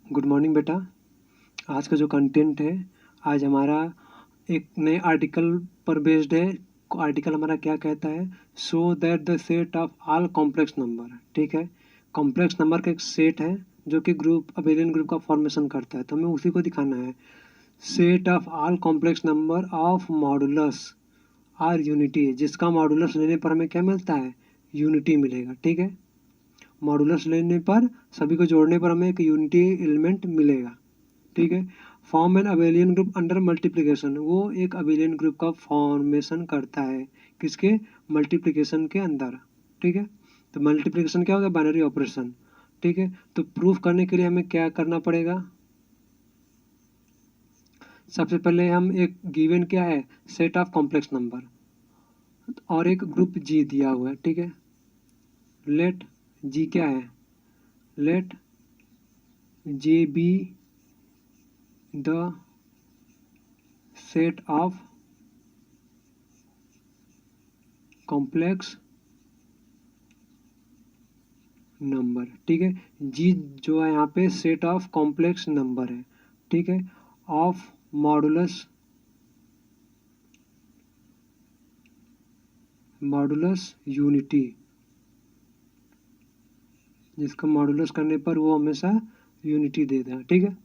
Good morning बेटा। आज का जो कंटेंट है, आज हमारा एक नए आर्टिकल पर बेस्ड है। आर्टिकल हमारा क्या कहता है? Show that the set of all complex number. ठीक है, कॉम्प्लेक्स नंबर का एक सेट है जो कि ग्रुप अबेलियन ग्रुप का फॉर्मेशन करता है, तो हमें उसी को दिखाना है। Set of all complex number of modulus are unity, जिसका मॉडुलस लेने पर हमें क्या मिलता है? यूनिटी मिलेगा। ठीक है, मॉडुलस लेने पर सभी को जोड़ने पर हमें एक यूनिटी एलिमेंट मिलेगा। ठीक है, form an abelian group under multiplication, वो एक अबेलियन ग्रुप का फॉर्मेशन करता है किसके? मल्टीप्लिकेशन के अंदर। ठीक है, तो मल्टीप्लिकेशन क्या होगा? Binary operation. ठीक है, तो प्रूफ करने के लिए हमें क्या करना पड़ेगा? सबसे पहले हम एक गिवन क्या है? सेट ऑफ कॉम्प्लेक्स नंबर और एक ग्रुप जी दिया हुआ है। ठीक है, लेट जी क्या है? Let j be the set of complex number. ठीक है, जी जो है यहाँ पे सेट ऑफ कॉम्प्लेक्स नंबर है। ठीक है, ऑफ मॉडुलस मॉडुलस यूनिटी, जिसका मॉडुलस करने पर वो हमेशा यूनिटी देता है। ठीक है,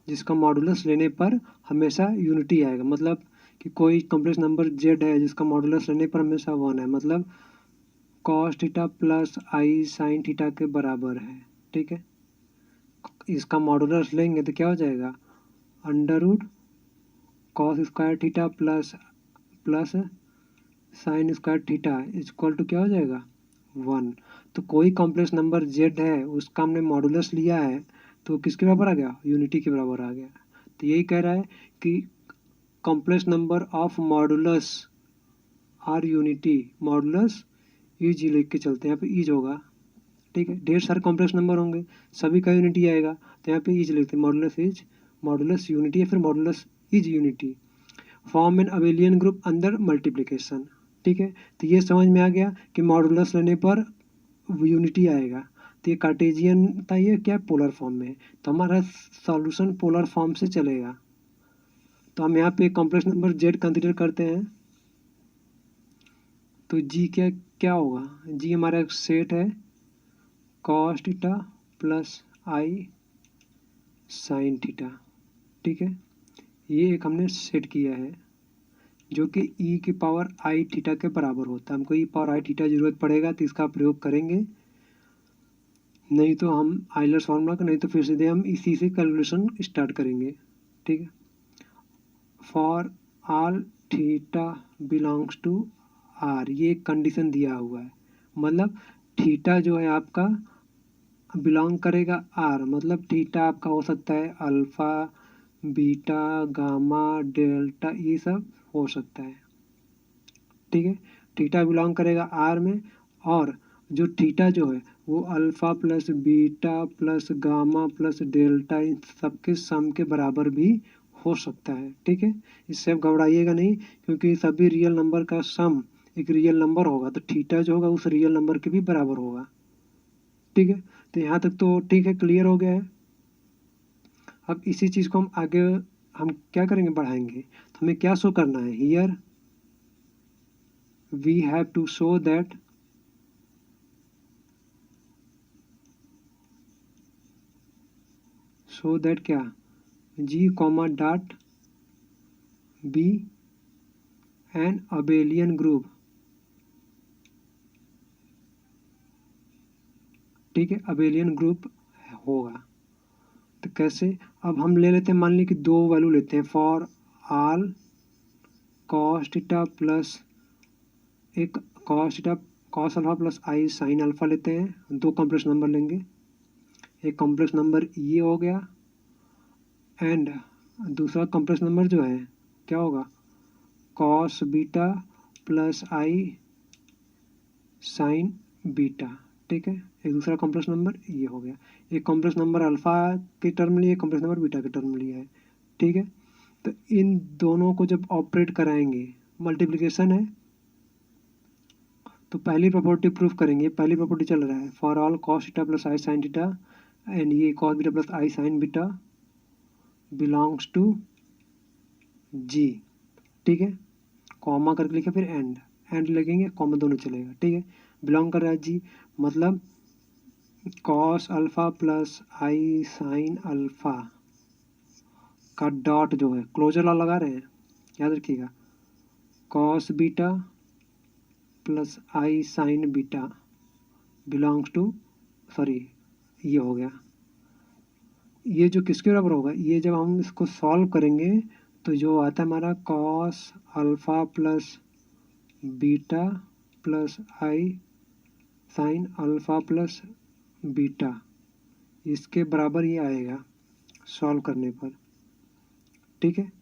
जिसका मॉडुलस लेने पर हमेशा यूनिटी आएगा, मतलब कि कोई कॉम्प्लेक्स नंबर जेड है जिसका मॉडुलस लेने पर हमेशा वन है, मतलब cos theta plus i sine theta के बराबर है। ठीक है, इसका मॉडुलस लेंगे तो क्या हो जाएगा? Under root cos square theta plus plus sine square theta equal to क्या हो जाएगा? वन। तो कोई कॉम्प्लेक्स नंबर जेड है, उसका हमने मॉडुलस लिया है, तो किसके बराबर आ गया? यूनिटी के बराबर आ गया। तो यही कह रहा है कि complex number of modulus are unity, modulus is लेके के चलते हैं, यहाँ पे ईज होगा। ठीक है, ढेर सारे कॉम्प्लेक्स नंबर होंगे, सभी का यूनिटी आएगा, तो यहाँ पे ईज लिखते हैं, मॉडुलस ईज मॉडुलस यूनिटी या फिर modulus is unity. Form an abelian group under multiplication. ठीक है, तो ये समझ में आ गया कि मॉडुलस लेने पर यूनिटी आएगा। तो ये कार्टेशियन था, ये क्या पोलर फॉर्म में है, तो हमारा सॉल्यूशन पोलर फॉर्म से चलेगा। तो हम यहाँ पे कॉम्प्लेक्स नंबर जेड कंसिडर करते हैं, तो जी क्या क्या होगा? जी हमारा एक सेट है cos theta plus i sine theta. ठीक है, ये एक हमने सेट किया है जो कि ई की पावर आई थीटा के बराबर होता है। हमको ई पावर आई थीटा जरूरत पड़ेगा तो इसका प्रयोग करेंगे, नहीं तो हम आइलर्स फार्मूला का, नहीं तो फिर सीधे हम इसी से कैलकुलेशन स्टार्ट करेंगे। ठीक है, for all theta belongs to r, ये एक कंडीशन दिया हुआ है, मतलब थीटा जो है आपका बिलोंग करेगा आर, मतलब थीटा आपका हो सकता है अल्फा बीटा गामा डेल्टा, ये सब हो सकता है। ठीक है, थीटा बिलोंग करेगा आर में, और जो थीटा जो है वो alpha plus beta plus gamma plus delta इन सबके सम के बराबर भी हो सकता है। ठीक है, इससे आप घबराइएगा नहीं, क्योंकि सभी रियल नंबर का सम एक रियल नंबर होगा, तो थीटा जो होगा उस रियल नंबर के भी बराबर होगा। ठीक है, तो यहाँ तक तो ठीक है, क्लियर हो गया है। अब इसी चीज़ को हम आगे हम क्या करेंगे? बढ़ाएंगे। तो हमें क्या शो करना है? Here we have to show that क्या G comma dot be an abelian group. ठीक है, अबेलियन ग्रुप होगा। तो कैसे? अब हम ले लेते हैं, मान ली कि दो वैल्यू लेते हैं, for all cos theta plus एक cos theta cos alpha plus i sine alpha लेते हैं, दो कॉम्प्लेक्स नंबर लेंगे। एक कॉम्प्लेक्स नंबर ये हो गया, एंड दूसरा कॉम्प्लेक्स नंबर जो है क्या होगा? Cos beta plus i sine beta. ठीक है, एक दूसरा कॉम्प्लेक्स नंबर ये हो गया। एक कॉम्प्लेक्स नंबर अल्फा के टर्म लिए, एक कॉम्प्लेक्स नंबर बीटा के टर्म लिया है। ठीक है, तो इन दोनों को जब ऑपरेट कराएंगे, मल्टीप्लिकेशन है, तो पहली प्रॉपर्टी प्रूफ करेंगे, पहली प्रॉपर्टी चल रहा है for all cos theta plus i sine theta and ये cos beta plus i sine beta belongs to G. ठीक है, कॉमा करके लिखा, फिर एंड लगेंगे, कॉमा दोनों चलेगा। ठीक है, बिलोंग कर रहा है जी, मतलब cos alpha plus i sine alpha का डॉट जो है क्लोजर लॉ लगा रहे हैं, याद रखिएगा, cos beta plus i sine beta belongs to, sorry ये हो गया, ये जो किसके बराबर होगा, ये जब हम इसको सॉल्व करेंगे तो जो आता है हमारा cos alpha plus beta plus i sine alpha plus beta, इसके बराबर ये आएगा सॉल्व करने पर। ठीक है,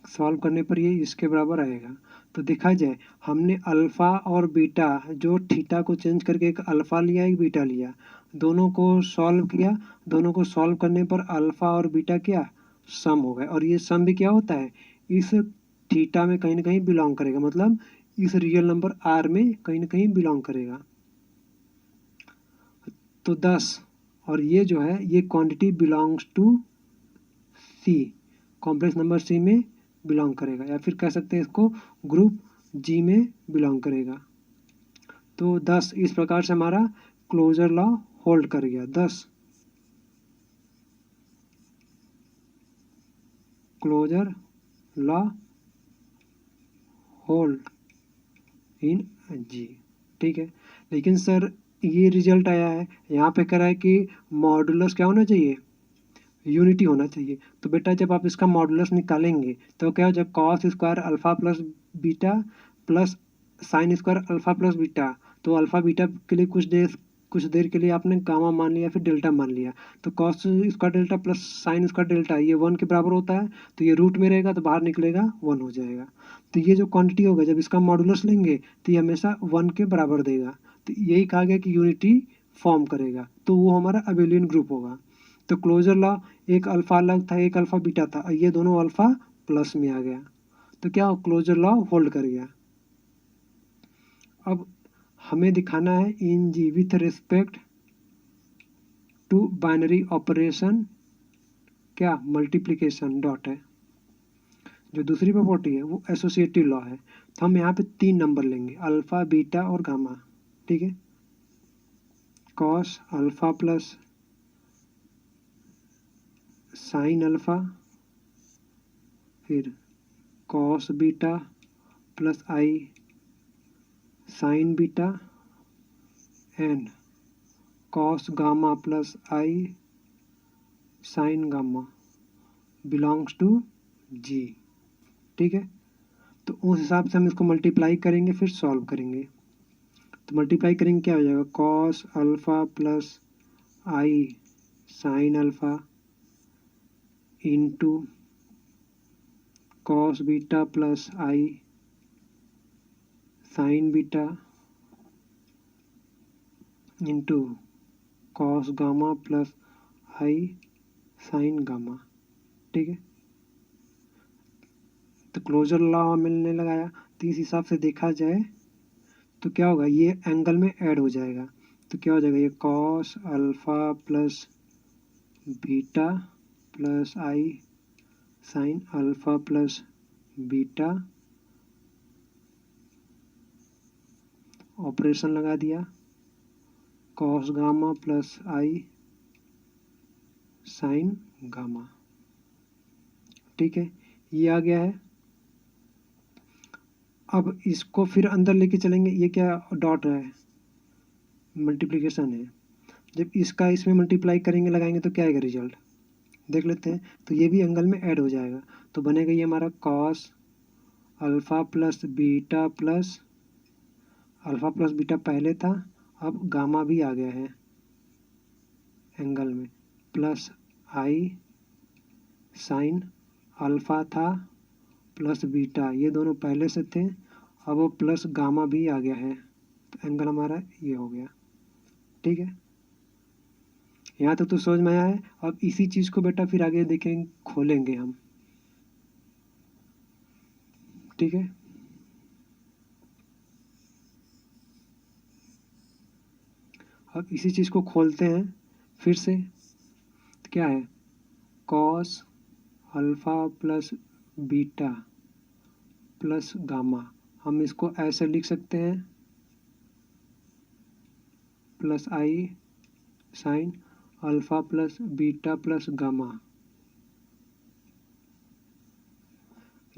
सॉल्व करने पर ये इसके बराबर आएगा। तो देखा जाए हमने अल्फ़ा और बीटा, जो थीटा को चेंज करके एक अल्फ़ा लिया एक बीटा लिया, दोनों को सॉल्व किया, दोनों को सॉल्व करने पर अल्फ़ा और बीटा क्या सम हो गए, और ये सम भी क्या होता है, इस थीटा में कहीं ना कहीं बिलोंग करेगा, मतलब इस रियल नंबर आर में कहीं ना कहीं बिलोंग करेगा। तो 10 और ये जो है ये quantity belongs to c, complex number c में बिलोंग करेगा, या फिर कह सकते हैं इसको ग्रुप जी में बिलोंग करेगा। तो 10 इस प्रकार से हमारा क्लोजर लॉ होल्ड कर गया। 10 closure law hold in G. ठीक है, लेकिन सर ये रिजल्ट आया है, यहाँ पे कह रहा है कि मॉडुलस क्या होना चाहिए, यूनिटी होना चाहिए। तो बेटा जब आप इसका मॉडुलस निकालेंगे तो क्या हो जाएगा, cos square alpha plus beta plus sine square alpha plus beta, तो अल्फा बीटा के लिए कुछ देर के लिए आपने गामा मान लिया, फिर डेल्टा मान लिया, तो cos square delta plus sine square delta ये 1 के बराबर होता है, तो ये रूट में रहेगा तो बाहर निकलेगा 1 हो जाएगा। तो ये जो क्वांटिटी होगा जब इसका मॉडुलस लेंगे तो ये हमेशा 1 के बराबर देगा, तो यही कहा गया कि यूनिटी फॉर्म करेगा, तो वो हमारा अबेलियन ग्रुप होगा। तो क्लोजर लॉ, एक अल्फा अलग था एक अल्फा बीटा था, ये दोनों अल्फा प्लस में आ गया, तो क्या क्लोजर लॉ होल्ड कर गया। अब हमें दिखाना है in G with respect to binary operation क्या मल्टीप्लिकेशन डॉट है, जो दूसरी प्रॉपर्टी है वो एसोसिएटिव लॉ है। तो हम यहाँ पे 3 नंबर लेंगे, अल्फा बीटा और गामा। ठीक है, cos alpha plus sine alpha, फिर cos beta plus i sine beta and cos gamma plus i sine gamma belongs to G. ठीक है, तो उस हिसाब से हम इसको मल्टीप्लाई करेंगे फिर सॉल्व करेंगे। तो मल्टीप्लाई करेंगे क्या हो जाएगा, cos alpha plus i sine alpha into cos beta plus i sine beta into cos gamma plus i sine gamma. ठीक है, तो क्लोजर लॉ हमने लगाया, तो इस हिसाब से देखा जाए तो क्या होगा, ये एंगल में ऐड हो जाएगा, तो क्या हो जाएगा, ये cos alpha plus beta plus i sine alpha plus beta, operation लगा दिया, cos gamma plus i sine gamma. ठीक है, ये आ गया है। अब इसको फिर अंदर लेके चलेंगे, ये क्या डॉट है, मल्टीप्लिकेशन है, जब इसका इसमें मल्टीप्लाई करेंगे लगाएंगे तो क्या आएगा रिजल्ट, देख लेते हैं। तो ये भी एंगल में ऐड हो जाएगा, तो बनेगा ये हमारा cos alpha plus beta plus alpha plus beta पहले था, अब गामा भी आ गया है एंगल में, प्लस आई साइन अल्फा था प्लस बीटा, ये दोनों पहले से थे, अब वो प्लस गामा भी आ गया है, तो एंगल हमारा ये हो गया। ठीक है, यहाँ तक तो समझ में आया है। अब इसी चीज़ को बेटा फिर आगे देखेंगे, खोलेंगे हम। ठीक है, अब इसी चीज़ को खोलते हैं फिर से, तो क्या है cos alpha plus beta plus gamma. हम इसको ऐसे लिख सकते हैं plus i sine alpha plus beta plus gamma.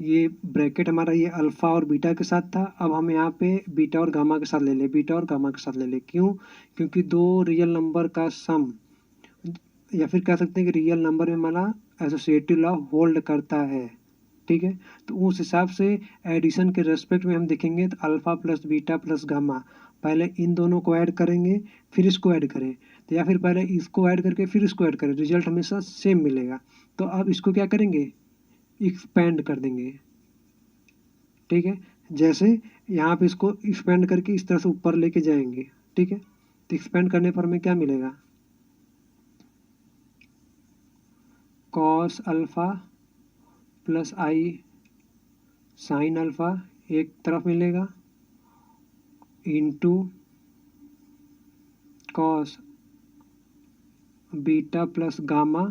ये ब्रैकेट हमारा ये अल्फ़ा और बीटा के साथ था, अब हम यहाँ पे बीटा और गामा के साथ ले लें, बीटा और गामा के साथ ले लें। क्यों? क्योंकि दो रियल नंबर का सम, या फिर कह सकते हैं कि रियल नंबर में हमारा एसोसिएटिव लॉ होल्ड करता है। ठीक है, तो उस हिसाब से एडिशन के रेस्पेक्ट में हम देखेंगे तो alpha plus beta plus gamma, पहले इन दोनों को ऐड करेंगे फिर इसको ऐड करें, तो या फिर पहले इसको ऐड करके फिर इसको ऐड करें, रिजल्ट हमेशा सेम मिलेगा। तो अब इसको क्या करेंगे एक्सपेंड कर देंगे। ठीक है, जैसे यहाँ पे इसको एक्सपेंड करके इस तरह से ऊपर लेके जाएंगे। ठीक है, तो एक्सपेंड करने पर हमें क्या मिलेगा cos alpha plus i sine alpha एक तरफ मिलेगा into cos beta plus gamma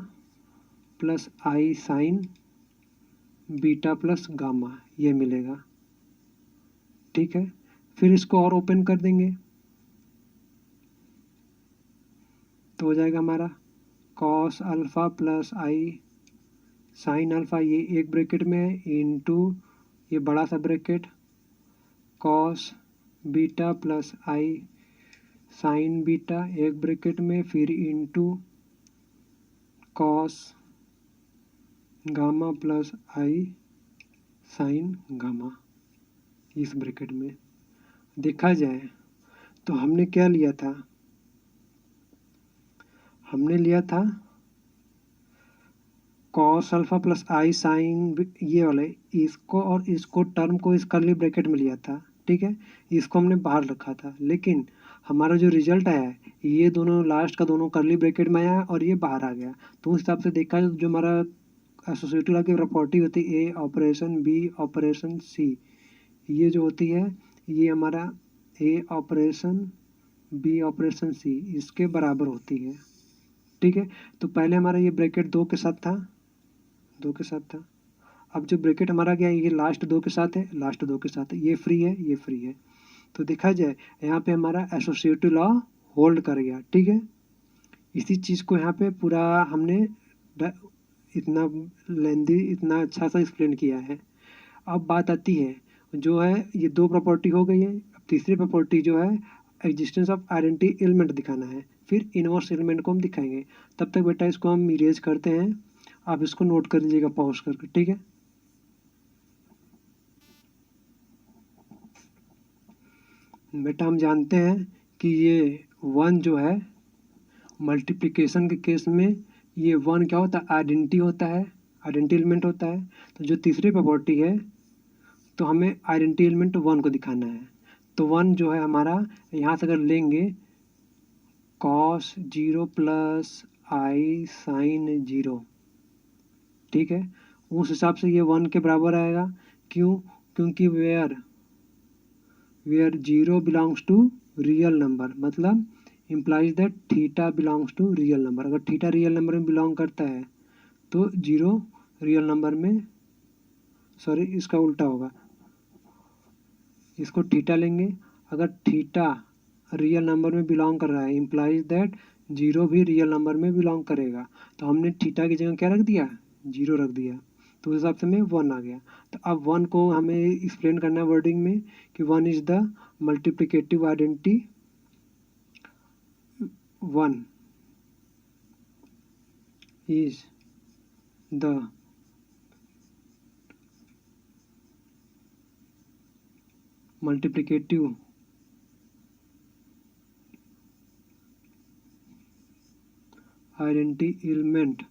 plus i sine beta plus gamma, ये मिलेगा। ठीक है, फिर इसको और ओपन कर देंगे तो हो जाएगा हमारा cos alpha plus i sine alpha, ये एक ब्रैकेट में है इंटू ये बड़ा सा bracket cos beta plus i sine beta एक ब्रैकेट में, फिर into cos gamma plus i sine gamma इस ब्रैकेट में। देखा जाए तो हमने क्या लिया था, हमने लिया था cos alpha plus i sign ये वाले, इसको और इसको टर्म को इस कर्ली ब्रैकेट में लिया था। ठीक है, इसको हमने बाहर रखा था, लेकिन हमारा जो रिजल्ट आया है ये दोनों लास्ट का दोनों कर्ली ब्रैकेट में आया और ये बाहर आ गया। तो उस हिसाब से देखा जो हमारा एसोसिएटिव लॉ की प्रॉपर्टी होती है ए ऑपरेशन बी ऑपरेशन सी, ये जो होती है ये हमारा ए ऑपरेशन बी ऑपरेशन सी इसके बराबर होती है। ठीक है, तो पहले हमारा ये ब्रैकेट दो के साथ था, दो के साथ था, अब जो ब्रैकेट हमारा गया ये लास्ट दो के साथ है, लास्ट दो के साथ है, ये फ्री है ये फ्री है। तो देखा जाए यहाँ पे हमारा एसोसिएटिव लॉ होल्ड कर गया। ठीक है, इसी चीज़ को यहाँ पे पूरा हमने इतना लेंदी इतना अच्छा सा एक्सप्लेन किया है। अब बात आती है जो है ये दो प्रॉपर्टी हो गई है, अब तीसरी प्रॉपर्टी जो है एग्जिस्टेंस ऑफ आइडेंटिटी एलिमेंट दिखाना है, फिर इनवर्स एलिमेंट को हम दिखाएंगे। तब तक बेटा इसको हम इरेज करते हैं, आप इसको नोट कर लीजिएगा पॉज करके। ठीक है, बेटा हम जानते हैं कि ये वन जो है मल्टीप्लिकेशन के केस में ये वन क्या होता है आइडेंटिटी होता है, आइडेंटिटी एलिमेंट होता है। तो जो तीसरी प्रॉपर्टी है तो हमें आइडेंटिटी एलिमेंट वन को दिखाना है। तो वन जो है हमारा यहाँ से अगर लेंगे cos zero plus i sine zero, ठीक है, उस हिसाब से ये वन के बराबर आएगा। क्यों? क्योंकि where zero belongs to real number, मतलब implies that theta belongs to real number. अगर थीटा रियल नंबर में बिलोंग करता है तो जीरो रियल नंबर में, सॉरी इसका उल्टा होगा, इसको थीटा लेंगे, अगर थीटा रियल नंबर में बिलोंग कर रहा है इम्प्लाइज दैट जीरो भी रियल नंबर में बिलोंग करेगा। तो हमने थीटा की जगह क्या रख दिया जीरो रख दिया, तो उस हिसाब से हमें वन आ गया। तो अब वन को हमें एक्सप्लेन करना है वर्डिंग में कि one is the multiplicative identity, one is the multiplicative identity element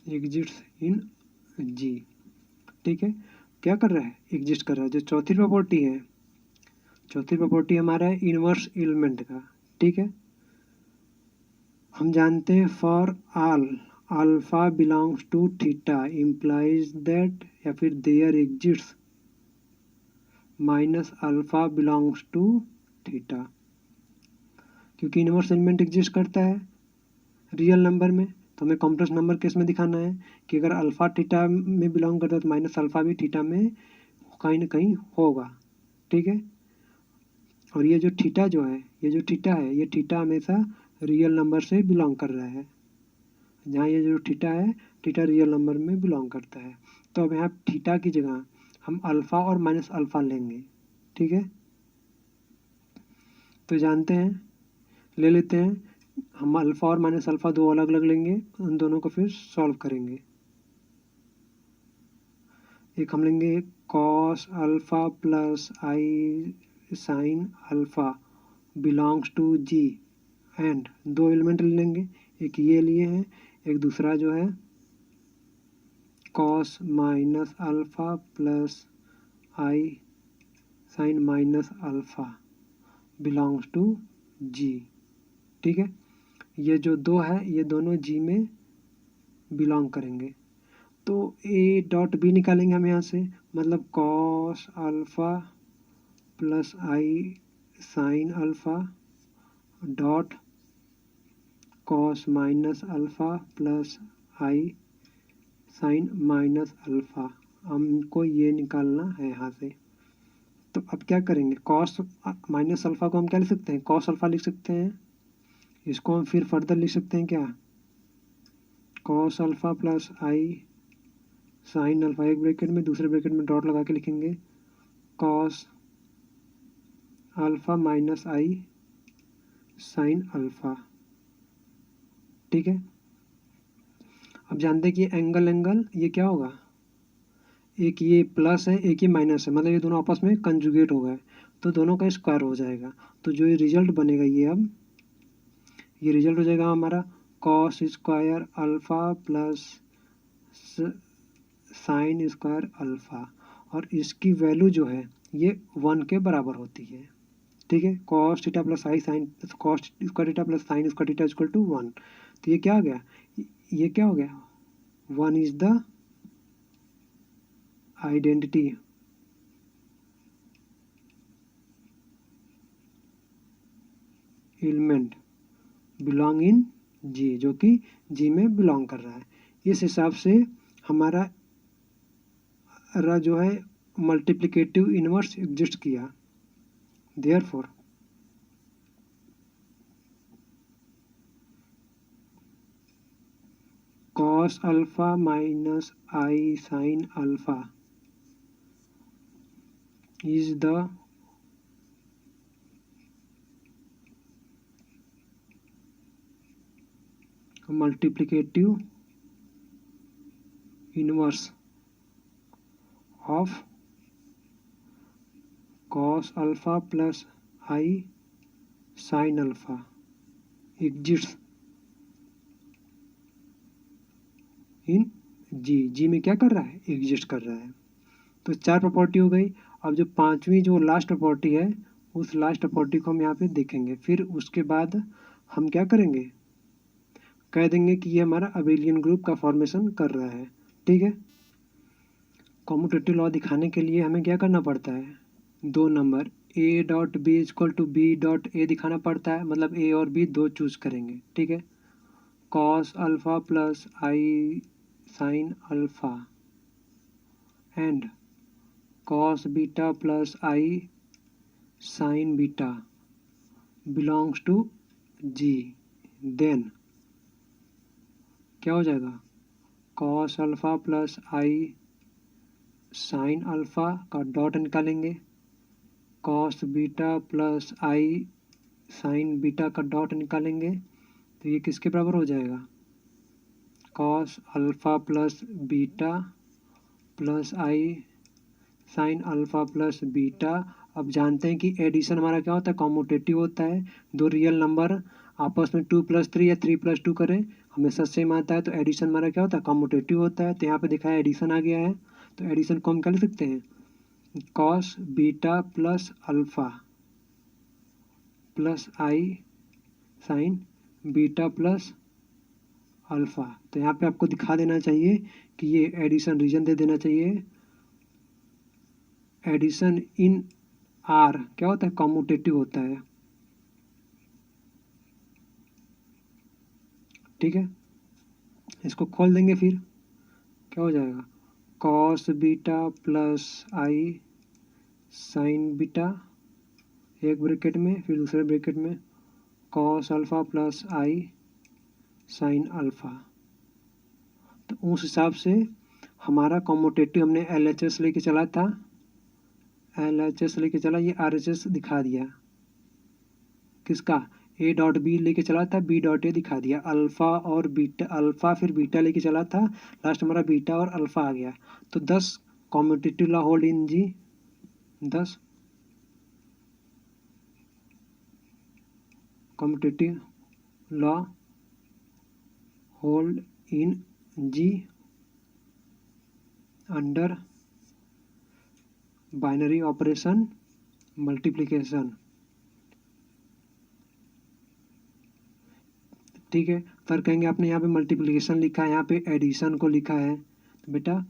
exist in G. ठीक है, क्या कर रहा है एग्जिस्ट कर रहा है। जो चौथी प्रॉपर्टी है, चौथी प्रॉपर्टी हमारा है इनवर्स एलिमेंट का। ठीक है, हम जानते हैं for all alpha belongs to theta implies that, या फिर there exist minus alpha belongs to theta, क्योंकि इनवर्स एलिमेंट एग्जिस्ट करता है रियल नंबर में, तो हमें कॉम्प्लेक्स नंबर केस में दिखाना है कि अगर अल्फा थीटा में बिलोंग करता है तो माइनस अल्फा भी थीटा में कहीं ना कहीं होगा। ठीक है, और ये जो थीटा जो है, ये जो थीटा है, ये थीटा हमेशा रियल नंबर से बिलोंग कर रहा है। जहाँ ये जो थीटा है, थीटा रियल नंबर में बिलोंग करता है। तो अब यहाँ थीटा की जगह हम अल्फा और माइनस अल्फा लेंगे। ठीक है, तो जानते हैं, ले लेते हैं। हम अल्फा और माइनस अल्फा दो अलग अलग लेंगे, उन दोनों को फिर सॉल्व करेंगे। एक हम लेंगे cos alpha plus i sine alpha belongs to g, and दो एलिमेंट ले लेंगे, एक ये लिए हैं, एक दूसरा जो है cos minus alpha plus i sine minus alpha belongs to G. ठीक है, ये जो दो है ये दोनों जी में बिलोंग करेंगे। तो ए डॉट बी निकालेंगे हम यहाँ से, मतलब cos alpha plus i sine alpha dot cos minus alpha plus i sine minus alpha, हमको ये निकालना है यहाँ से। तो अब क्या करेंगे, कॉस माइनस अल्फा को हम क्या लिख सकते हैं, कॉस अल्फा लिख सकते हैं। इसको हम फिर फर्दर लिख सकते हैं क्या, cos alpha plus i sine alpha, एक ब्रैकेट में, दूसरे ब्रैकेट में डॉट लगा के लिखेंगे कॉस अल्फा माइनस आई साइन अल्फा। ठीक है, अब जानते हैं कि एंगल एंगल ये क्या होगा, एक ये प्लस है एक ये माइनस है, मतलब ये दोनों आपस में कंजुगेट हो गए तो दोनों का स्क्वायर हो जाएगा। तो जो ये रिजल्ट बनेगा, ये अब ये रिजल्ट हो जाएगा हमारा cos square alpha plus sine square alpha, और इसकी वैल्यू जो है ये 1 के बराबर होती है। ठीक है, cos theta plus i sine cos square theta plus sine square theta equal to 1। तो ये क्या हो गया, ये क्या हो गया, 1 is the identity element belong in G, जो कि जी में बिलोंग कर रहा है। इस हिसाब से हमारा जो है मल्टीप्लिकेटिव इनवर्स एग्जिस्ट किया। Therefore cos alpha minus I sine alpha is the multiplicative inverse of cos alpha plus i sine alpha exists इन जी में क्या कर रहा है, एग्जिस्ट कर रहा है। तो 4 प्रॉपर्टी हो गई। अब जो पांचवी जो लास्ट प्रॉपर्टी है, उस लास्ट प्रॉपर्टी को हम यहाँ पे देखेंगे, फिर उसके बाद हम क्या करेंगे, कह देंगे कि ये हमारा अबेलियन ग्रुप का फॉर्मेशन कर रहा है। ठीक है, कॉम्यूटेटिव लॉ दिखाने के लिए हमें क्या करना पड़ता है, दो number a dot b equal to b dot a दिखाना पड़ता है, मतलब ए और बी दो चूज करेंगे। ठीक है, cos alpha plus i sine alpha and cos beta plus i sine beta belongs to G, then क्या हो जाएगा, cos alpha plus i sine alpha का डॉट निकालेंगे, cos beta plus i sine beta का dot निकालेंगे, तो ये किसके बराबर हो जाएगा, cos alpha plus beta plus i sine alpha plus beta. अब जानते हैं कि एडिशन हमारा क्या होता है, कॉम्यूटेटिव होता है। दो रियल नंबर आपस में 2+3 या 3+2 करें, हमेशा सेम आता है, तो एडिशन हमारा क्या होता है, कॉम्यूटेटिव होता है। तो यहाँ पे दिखा है एडिशन आ गया है, तो एडिशन को हम क्या लिख सकते हैं, cos beta plus alpha plus i sine beta plus alpha. तो यहाँ पे आपको दिखा देना चाहिए कि ये एडिशन रीजन दे देना चाहिए, एडिशन इन आर क्या होता है, कॉम्यूटेटिव होता है। ठीक है, इसको खोल देंगे फिर क्या हो जाएगा, cos beta plus i sine beta, एक ब्रैकेट में, फिर दूसरे ब्रैकेट में cos alpha plus i sine alpha. तो उस हिसाब से हमारा कॉम्यूटेटिव हमने LHS लेके चला था, LHS लेके चला, ये RHS दिखा दिया, किसका, A डॉट बी लेके चला था, B डॉट ए दिखा दिया, अल्फ़ा और बीटा, अल्फ़ा फिर बीटा लेके चला था, लास्ट हमारा बीटा और अल्फ़ा आ गया। तो 10 commutative law hold in g, 10 commutative law hold in g under binary operation multiplication. ठीक है, सर कहेंगे आपने यहाँ पे मल्टीप्लिकेशन लिखा है, यहाँ पे एडिशन को लिखा है, तो बेटा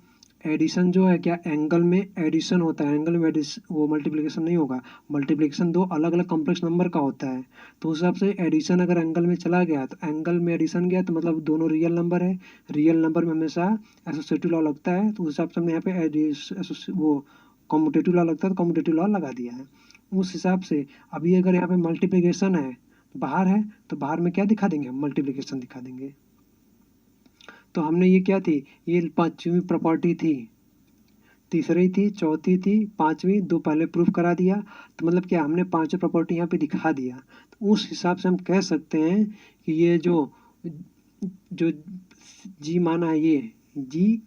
एडिशन जो है क्या एंगल में एडिशन होता है, एंगल में वो मल्टीप्लिकेशन नहीं होगा। मल्टीप्लिकेशन दो अलग अलग कॉम्प्लेक्स नंबर का होता है, तो उस हिसाब से एडिशन अगर एंगल में चला गया तो एंगल में एडिशन गया तो मतलब दोनों रियल नंबर है, रियल नंबर में हमेशा एसोसिएटिव लॉ लगता है, तो उस हिसाब से हमने यहाँ पे वो कॉम्यूटेटिव लॉ लगता है तो कॉम्यूटेटिव लॉ लगा दिया है। उस हिसाब से अभी अगर यहाँ पे मल्टीप्लिकेशन है, बाहर है तो बाहर में क्या दिखा देंगे, हम मल्टीप्लिकेशन दिखा देंगे। तो हमने ये क्या थी, ये 5वीं प्रॉपर्टी थी, तीसरी थी, चौथी थी, 5वीं, 2 पहले प्रूफ करा दिया, तो मतलब क्या हमने 5 प्रॉपर्टी यहाँ पे दिखा दिया। तो उस हिसाब से हम कह सकते हैं कि ये जो जो जी माना है, ये जी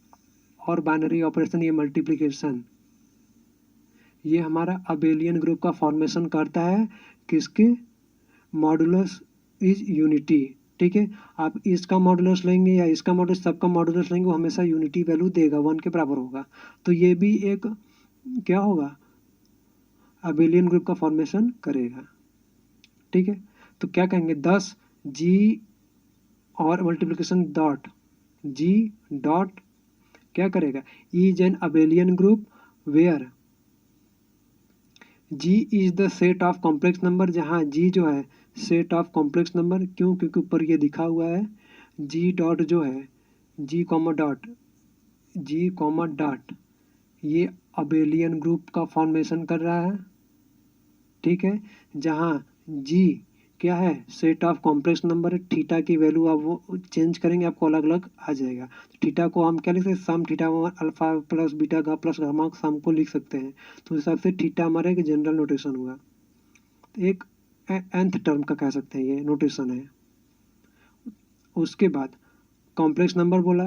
और बाइनरी ऑपरेशन, ये मल्टीप्लिकेशन, ये हमारा अबेलियन ग्रुप का फॉर्मेशन करता है, किसके, मॉडुलस इज यूनिटी। ठीक है, आप इसका मॉडुलस लेंगे या इसका मॉडुलस, सबका मॉडुलस लेंगे, वो हमेशा यूनिटी वैल्यू देगा, 1 के बराबर होगा। तो ये भी एक क्या होगा, अबेलियन ग्रुप का फॉर्मेशन करेगा। ठीक है, तो क्या कहेंगे, 10 जी और मल्टीप्लिकेशन डॉट जी डॉट क्या करेगा, is an abelian group where g is the set of complex number, जहाँ जी जो है सेट ऑफ कॉम्प्लेक्स नंबर, क्यों, क्योंकि ऊपर ये दिखा हुआ है जी डॉट जो है जी कॉमा डॉट, जी कॉमा डॉट, ये अबेलियन ग्रुप का फॉर्मेशन कर रहा है। ठीक है, जहाँ जी क्या है, सेट ऑफ कॉम्प्लेक्स नंबर है, थीटा की वैल्यू आप वो चेंज करेंगे आपको अलग अलग आ जाएगा। तो थीटा को हम क्या लिख सकते हैं, सम थीटा अल्फा प्लस बीटा का प्लस गामा सम को लिख सकते हैं। तो उस हिसाब से थीटा हमारा एक जनरल नोटेशन हुआ, एक nth टर्म का कह सकते हैं, ये नोटेशन है। उसके बाद कॉम्प्लेक्स नंबर बोला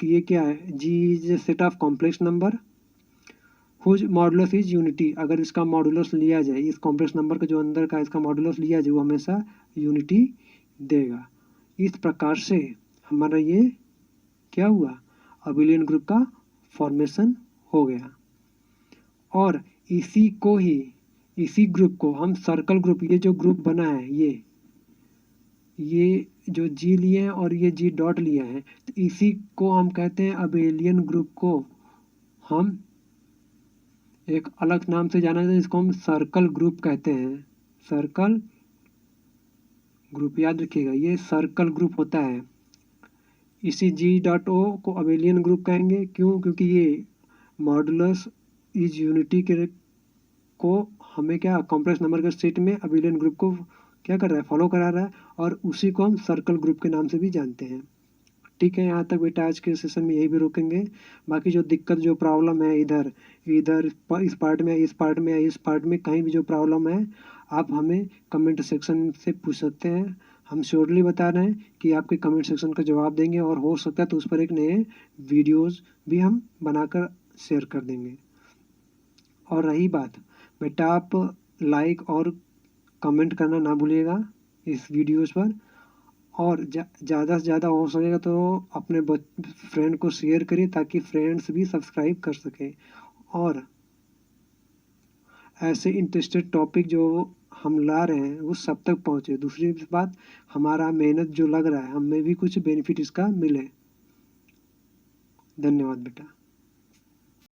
कि ये क्या है, G is set of complex number whose modulus is unity, अगर इसका मॉडुलस लिया जाए, इस कॉम्प्लेक्स नंबर का जो अंदर का इसका मॉडुलस लिया जाए, वो हमेशा यूनिटी देगा। इस प्रकार से हमारा ये क्या हुआ, अबेलियन ग्रुप का फॉर्मेशन हो गया। और इसी ग्रुप को हम सर्कल ग्रुप, ये जो ग्रुप बना है, ये जो जी लिए हैं और ये जी डॉट लिया है, तो इसी को हम कहते हैं, अबेलियन ग्रुप को हम एक अलग नाम से जाना जाता है, इसको हम सर्कल ग्रुप कहते हैं। सर्कल ग्रुप याद रखिएगा, ये सर्कल ग्रुप होता है। इसी जी डॉट ओ को अबेलियन ग्रुप कहेंगे, क्यों, क्योंकि ये मॉडुलस इज यूनिटी के को हमें क्या कॉम्प्लेक्स नंबर के सेट में अबेलियन ग्रुप को क्या कर रहा है, फॉलो करा रहा है, और उसी को हम सर्कल ग्रुप के नाम से भी जानते हैं। ठीक है, यहाँ तक बेटा आज के सेशन में यही भी रोकेंगे। बाकी जो दिक्कत जो प्रॉब्लम है इधर इधर इस पार्ट में इस पार्ट में इस पार्ट में कहीं भी जो प्रॉब्लम है, आप हमें कमेंट सेक्शन से पूछ सकते हैं। हम श्योरली बता रहे हैं कि आपके कमेंट सेक्शन का जवाब देंगे, और हो सकता है तो उस पर एक नए वीडियोज़ भी हम बनाकर शेयर कर देंगे। और रही बात बेटा, आप लाइक और कमेंट करना ना भूलिएगा इस वीडियोज़ पर, और ज़्यादा से ज़्यादा हो सकेगा तो अपने फ्रेंड को शेयर करिए, ताकि फ्रेंड्स भी सब्सक्राइब कर सकें, और ऐसे इंटरेस्टेड टॉपिक जो हम ला रहे हैं वो सब तक पहुँचे। दूसरी बात, हमारा मेहनत जो लग रहा है, हमें भी कुछ बेनिफिट इसका मिले। धन्यवाद बेटा।